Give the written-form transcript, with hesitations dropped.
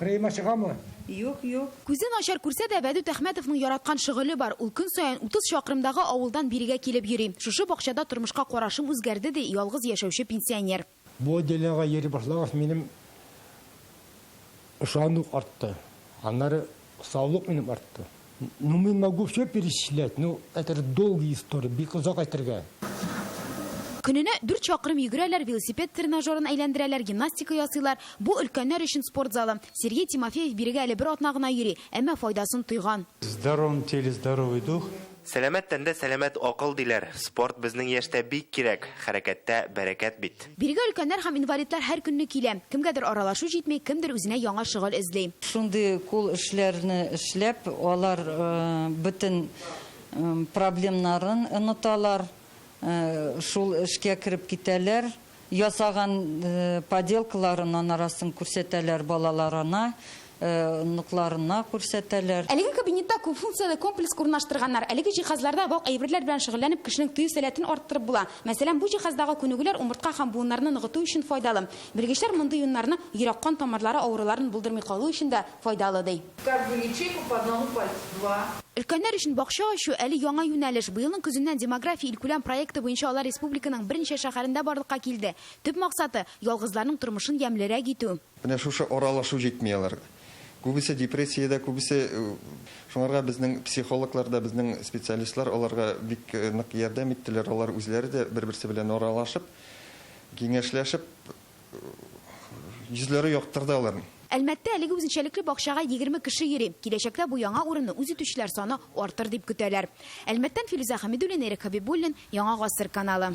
Кырыйма чыгамы? Yok. Күзен ачар күрсә дә Вәдүт Әхмәтовның яраткан шөгыле бар. Ул көн саен 30 чакрымдагы авылдан бирегә килеп йөри. Шушы бакчада тормышка карашым үзгәрде ди ялгыз яшәүче пенсионер. Бу отделениега йөри башлагач минем ышану артты. Аннары саулык минем артты. Ну, мы могу все перечислять, но это долгая история, бик узак әйтергә. Көненә 4 чакрым йөгерәләр, велосипед тренажерын әйләндерәләр, гимнастика ясыйлар. Бу өлкәннәр өчен спорт залы. Сергей Тимофеев бирегә әле бер атна гына йөри, әмма файдасын тойган. В здоровом теле здоровый дух. Сәламәт тәндә сәламәт акыл диләр. Спорт безнең яшьтә бик кирәк. Хәрәкәттә бәрәкәт бит. Бирегә өлкәннәр һәм инвалидлар һәр көнне килә. Кемгәдер аралашу җитми, кемдер үзенә яңа шөгыль эзли. Шундый кул эшләрне эшләп, алар бөтен проблемнарын оныталар. Шул эшкә кереп китәләр. Ясаган поделкаларының арасын күрсәтәләр балаларына. Нукларына күрсәтәләр. Әлеге кабинетта күп функциялы комплекс урнаштырганнар. Әлеге җиһазларда вак әйберләр белән шөгыльләнеп кешенең тыю сәләтен арттырып була. Мәсәлән, бу җиһаздагы күнегүләр умыртка һәм буыннарны ныгыту өчен файдалы. Белгечләр мондый юннарны йөрәк кан тамырлары авыруларын булдырмый калу өчен дә файдалы ди. Өлкәннәр өчен бакча ачу әле яңа юнәлеш. Быелның көзеннән демография илкүләм проекты буенча алар республиканың берничә шәһәрендә барлыкка килде. Төп максаты ялгызларның тормышын ямьлерәк итү. Менә шушы аралашу җитми аларга. Күбесе депрессиядә, күбесе шуңарга безнең психологлар да, безнең специалистлар аларга бик нык ярдәм иттеләр. Алар үзләре дә бер-берсе белән аралашып, киңәшләшеп, йөзләре яктырды аларның. Әлмәттә әлеге үзенчәлекле бакчага 20 кеше йөри. Киләчәктә бу яңа урынны үз итүчеләр саны артыр дип көтәләр. Әлмәттән Филүзә Хәмидуллина, Эрик Хәбибуллин, Яңа гасыр каналы.